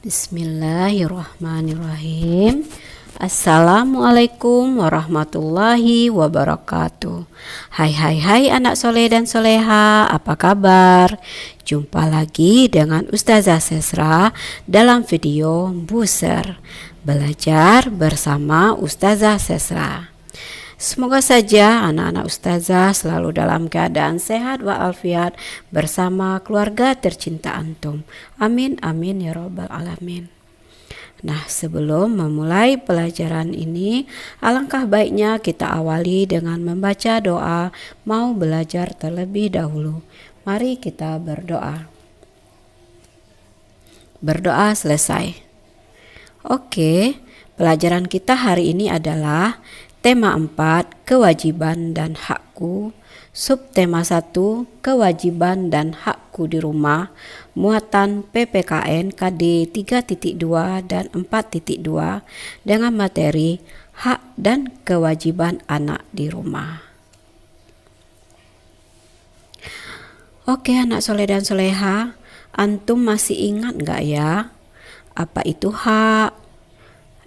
Bismillahirrahmanirrahim. Assalamualaikum warahmatullahi wabarakatuh. Hai anak soleh dan soleha, apa kabar? Jumpa lagi dengan Ustazah Sesra dalam video Buser Belajar bersama Ustazah Sesra. Semoga saja anak-anak ustazah selalu dalam keadaan sehat walafiat bersama keluarga tercinta antum. Amin amin ya robbal alamin. Nah, sebelum memulai pelajaran ini, alangkah baiknya kita awali dengan membaca doa mau belajar terlebih dahulu. Mari kita berdoa. Berdoa selesai. Oke, pelajaran kita hari ini adalah tema 4, kewajiban dan hakku. Subtema 1, kewajiban dan hakku di rumah. Muatan PPKN KD 3.2 dan 4.2 dengan materi hak dan kewajiban anak di rumah. Oke anak soleh dan soleha, antum masih ingat gak ya apa itu hak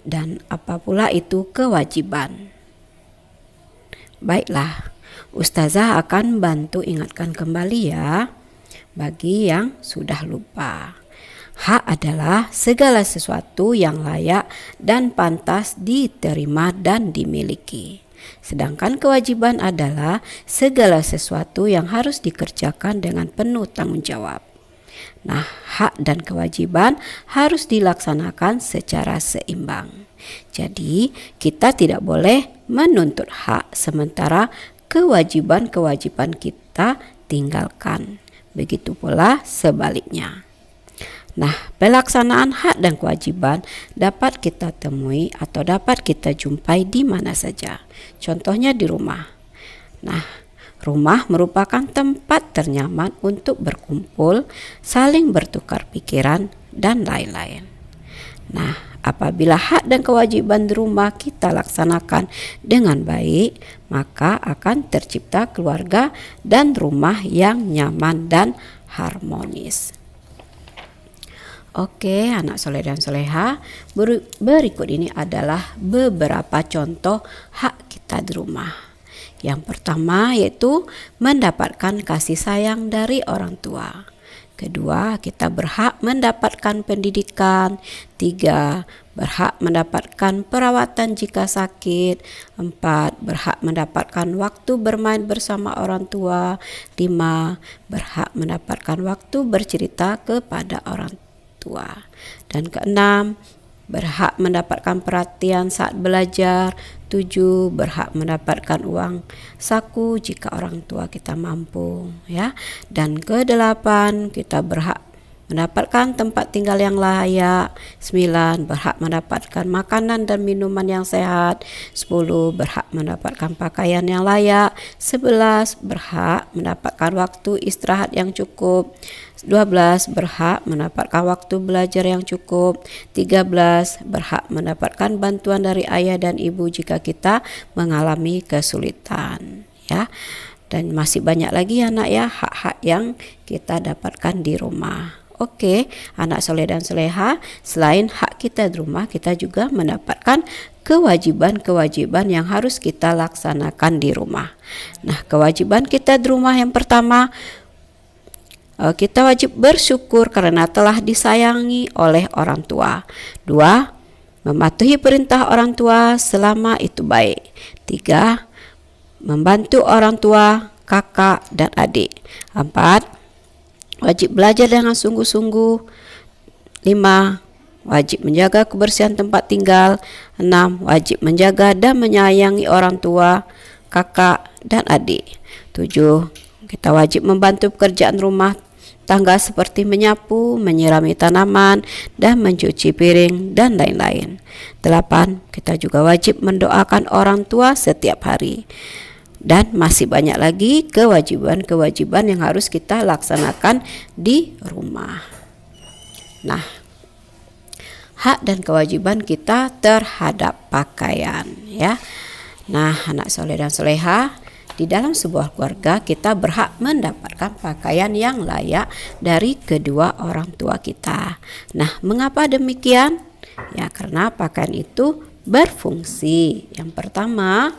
dan apa pula itu kewajiban? Baiklah, Ustazah akan bantu ingatkan kembali ya bagi yang sudah lupa. Hak adalah segala sesuatu yang layak dan pantas diterima dan dimiliki. Sedangkan kewajiban adalah segala sesuatu yang harus dikerjakan dengan penuh tanggung jawab. Nah, hak dan kewajiban harus dilaksanakan secara seimbang. Jadi, kita tidak boleh menuntut hak sementara kewajiban-kewajiban kita tinggalkan. Begitu pula sebaliknya. Nah, pelaksanaan hak dan kewajiban dapat kita temui atau dapat kita jumpai di mana saja. Contohnya di rumah. Nah, rumah merupakan tempat ternyaman untuk berkumpul, saling bertukar pikiran, dan lain-lain. Nah, apabila hak dan kewajiban di rumah kita laksanakan dengan baik, maka akan tercipta keluarga dan rumah yang nyaman dan harmonis. Oke, anak soleh dan soleha, berikut ini adalah beberapa contoh hak kita di rumah. Yang pertama yaitu mendapatkan kasih sayang dari orang tua. Kedua, kita berhak mendapatkan pendidikan. 3, berhak mendapatkan perawatan jika sakit. 4, berhak mendapatkan waktu bermain bersama orang tua. 5, berhak mendapatkan waktu bercerita kepada orang tua. Dan keenam, berhak mendapatkan perhatian saat belajar. 7, berhak mendapatkan uang saku jika orang tua kita mampu, ya. Dan ke-8, kita berhak mendapatkan tempat tinggal yang layak. 9, berhak mendapatkan makanan dan minuman yang sehat. 10, berhak mendapatkan pakaian yang layak. 11, berhak mendapatkan waktu istirahat yang cukup. 12, berhak mendapatkan waktu belajar yang cukup. 13, berhak mendapatkan bantuan dari ayah dan ibu jika kita mengalami kesulitan, ya. Dan masih banyak lagi anak ya hak-hak yang kita dapatkan di rumah. Oke, anak soleh dan soleha, selain hak kita di rumah, kita juga mendapatkan kewajiban-kewajiban yang harus kita laksanakan di rumah. Nah, kewajiban kita di rumah yang pertama, kita wajib bersyukur karena telah disayangi oleh orang tua. 2, mematuhi perintah orang tua selama itu baik. 3, membantu orang tua, kakak, dan adik. 4, wajib belajar dengan sungguh-sungguh. 5, wajib menjaga kebersihan tempat tinggal. 6, wajib menjaga dan menyayangi orang tua, kakak, dan adik. 7, kita wajib membantu pekerjaan rumah tangga seperti menyapu, menyirami tanaman, dan mencuci piring, dan lain-lain. 8, kita juga wajib mendoakan orang tua setiap hari. Dan masih banyak lagi kewajiban-kewajiban yang harus kita laksanakan di rumah. Nah, hak dan kewajiban kita terhadap pakaian, ya. Nah, anak soleh dan soleha, di dalam sebuah keluarga kita berhak mendapatkan pakaian yang layak dari kedua orang tua kita. Nah, mengapa demikian? Ya, karena pakaian itu berfungsi. Yang pertama,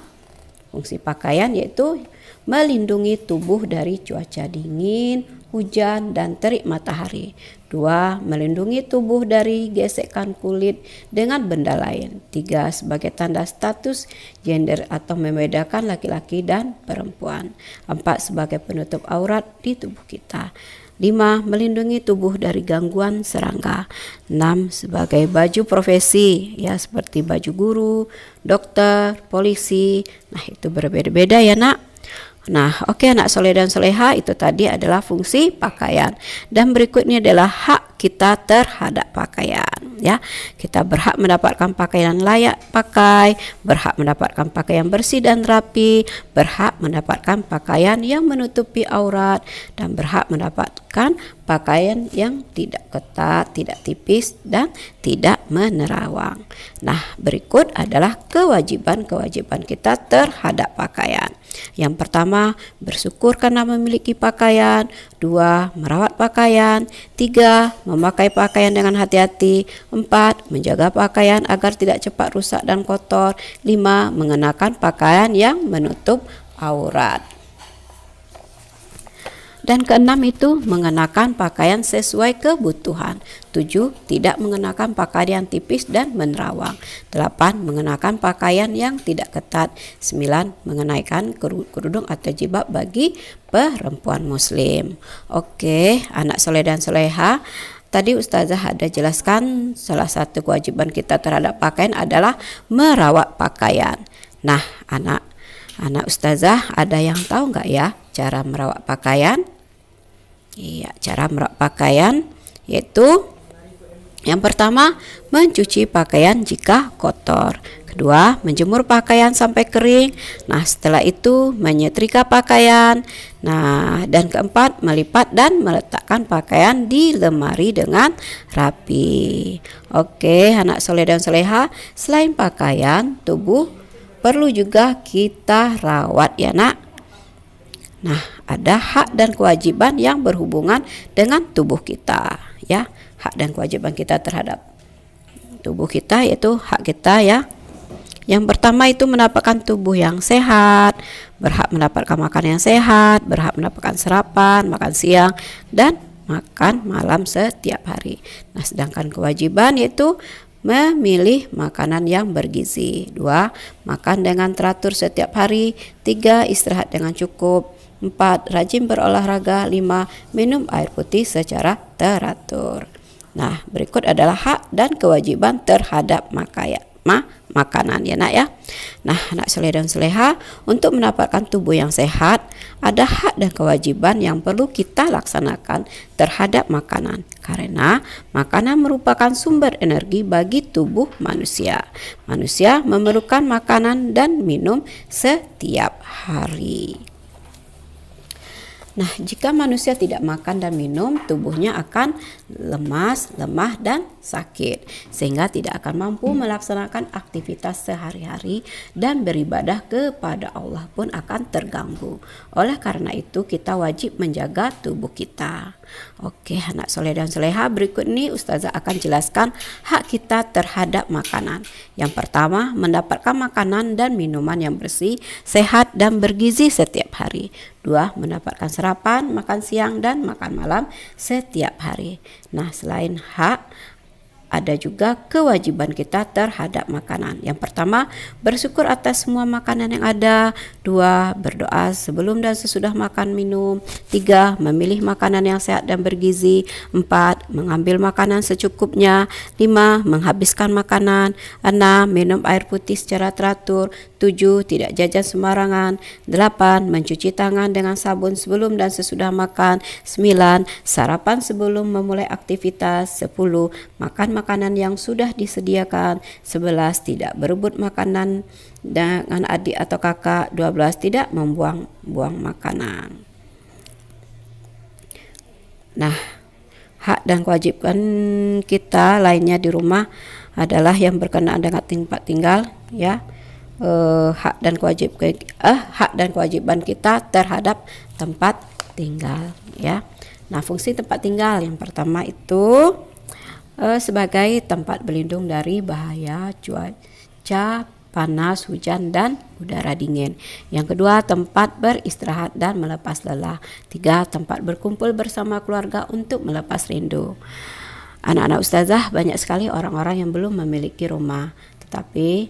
fungsi pakaian yaitu melindungi tubuh dari cuaca dingin, hujan, dan terik matahari. 2. Melindungi tubuh dari gesekan kulit dengan benda lain. 3. Sebagai tanda status gender atau membedakan laki-laki dan perempuan. 4. Sebagai penutup aurat di tubuh kita. 5. Melindungi tubuh dari gangguan serangga. 6. Sebagai baju profesi, ya, seperti baju guru, dokter, polisi. Nah, itu berbeda-beda ya nak. Nah, oke anak soleh dan soleha, itu tadi adalah fungsi pakaian. Dan berikutnya adalah hak kita terhadap pakaian, ya. Kita berhak mendapatkan pakaian layak pakai, berhak mendapatkan pakaian bersih dan rapi, berhak mendapatkan pakaian yang menutupi aurat, dan berhak mendapatkan pakaian yang tidak ketat, tidak tipis, dan tidak menerawang. Nah, berikut adalah kewajiban-kewajiban kita terhadap pakaian. Yang pertama, bersyukur karena memiliki pakaian. 2. Merawat pakaian. 3. Memakai pakaian dengan hati-hati. 4. Menjaga pakaian agar tidak cepat rusak dan kotor. 5. Mengenakan pakaian yang menutup aurat. Dan keenam itu mengenakan pakaian sesuai kebutuhan. 7. Tidak mengenakan pakaian yang tipis dan menerawang. 8. Mengenakan pakaian yang tidak ketat. 9. Mengenakan kerudung atau jilbab bagi perempuan muslim. Oke, anak soleh dan soleha, tadi Ustazah ada jelaskan salah satu kewajiban kita terhadap pakaian adalah merawat pakaian. Nah, anak Ustazah ada yang tahu nggak ya cara merawat pakaian? Iya, cara merawat pakaian yaitu yang pertama, mencuci pakaian jika kotor. Kedua, menjemur pakaian sampai kering. Nah, setelah itu menyetrika pakaian. Nah, dan keempat, melipat dan meletakkan pakaian di lemari dengan rapi. Oke, anak soleh dan soleha, selain pakaian, tubuh perlu juga kita rawat ya nak. Nah, ada hak dan kewajiban yang berhubungan dengan tubuh kita, ya. Hak dan kewajiban kita terhadap tubuh kita yaitu hak kita ya. Yang pertama itu mendapatkan tubuh yang sehat, berhak mendapatkan makan yang sehat, berhak mendapatkan sarapan, makan siang, dan makan malam setiap hari. Nah, sedangkan kewajiban yaitu memilih makanan yang bergizi. 2. Makan dengan teratur setiap hari. 3. Istirahat dengan cukup. 4. Rajin berolahraga. 5. Minum air putih secara teratur. Nah, berikut adalah hak dan kewajiban terhadap makanan ya nak ya. Nah, anak soleh dan soleha, untuk mendapatkan tubuh yang sehat, ada hak dan kewajiban yang perlu kita laksanakan terhadap makanan. Karena makanan merupakan sumber energi bagi tubuh manusia. Manusia memerlukan makanan dan minum setiap hari. Nah, jika manusia tidak makan dan minum, tubuhnya akan lemas, lemah, dan sakit, sehingga tidak akan mampu melaksanakan aktivitas sehari-hari dan beribadah kepada Allah pun akan terganggu. Oleh karena itu, kita wajib menjaga tubuh kita. Oke, anak soleh dan soleha, berikut ini Ustazah akan jelaskan hak kita terhadap makanan. Yang pertama, mendapatkan makanan dan minuman yang bersih, sehat, dan bergizi setiap hari. 2. Mendapatkan sarapan, makan siang, dan makan malam setiap hari. Nah, selain hak, ada juga kewajiban kita terhadap makanan. Yang pertama, bersyukur atas semua makanan yang ada. 2. Berdoa sebelum dan sesudah makan minum. 3. Memilih makanan yang sehat dan bergizi. 4. Mengambil makanan secukupnya. 5. Menghabiskan makanan. 6. Minum air putih secara teratur. 7. Tidak jajan sembarangan. 8. Mencuci tangan dengan sabun sebelum dan sesudah makan. 9. Sarapan sebelum memulai aktivitas. 10. Makan makanan yang sudah disediakan. 11. Tidak berebut makanan dengan adik atau kakak. 12. Tidak membuang-buang makanan. Nah, hak dan kewajiban kita lainnya di rumah adalah yang berkenaan dengan tempat tinggal ya. hak dan kewajiban kita terhadap tempat tinggal ya. Nah, fungsi tempat tinggal yang pertama itu sebagai tempat berlindung dari bahaya cuaca panas, hujan, dan udara dingin. Yang kedua, tempat beristirahat dan melepas lelah. Tiga, tempat berkumpul bersama keluarga untuk melepas rindu. Anak-anak ustazah, banyak sekali orang-orang yang belum memiliki rumah, tetapi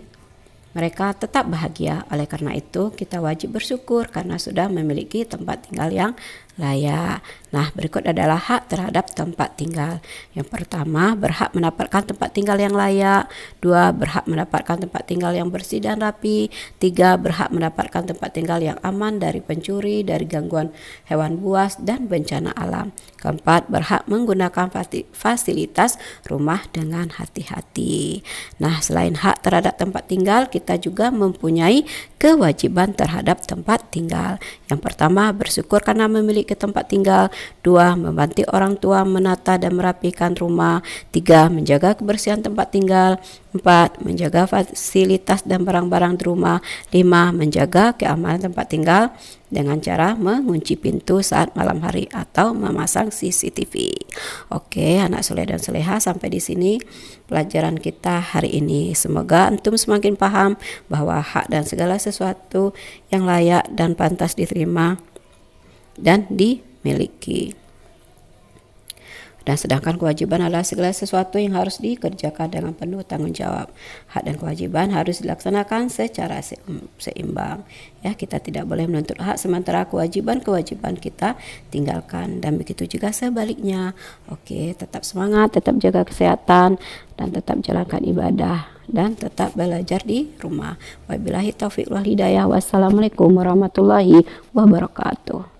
mereka tetap bahagia. Oleh karena itu, kita wajib bersyukur karena sudah memiliki tempat tinggal yang layak. Nah, berikut adalah hak terhadap tempat tinggal. Yang pertama, berhak mendapatkan tempat tinggal yang layak. Dua, berhak mendapatkan tempat tinggal yang bersih dan rapi. Tiga, berhak mendapatkan tempat tinggal yang aman dari pencuri, dari gangguan hewan buas, dan bencana alam. Keempat, berhak menggunakan fasilitas rumah dengan hati-hati. Nah, selain hak terhadap tempat tinggal, kita juga mempunyai kewajiban terhadap tempat tinggal. Yang pertama, bersyukur karena memiliki tempat tinggal. Dua, membantu orang tua menata dan merapikan rumah. Tiga, menjaga kebersihan tempat tinggal. Empat, menjaga fasilitas dan barang-barang di rumah. Lima, menjaga keamanan tempat tinggal dengan cara mengunci pintu saat malam hari atau memasang CCTV. Oke, anak soleh dan soleha, sampai di sini pelajaran kita hari ini. Semoga antum semakin paham bahwa hak dan segala sesuatu yang layak dan pantas diterima dan dimiliki. Dan sedangkan kewajiban adalah segala sesuatu yang harus dikerjakan dengan penuh tanggung jawab. Hak dan kewajiban harus dilaksanakan secara seimbang. Ya, kita tidak boleh menuntut hak sementara kewajiban-kewajiban kita tinggalkan, dan begitu juga sebaliknya. Oke, tetap semangat, tetap jaga kesehatan, dan tetap jalankan ibadah, dan tetap belajar di rumah. Wabillahi taufiq wal hidayah. Wassalamualaikum warahmatullahi wabarakatuh.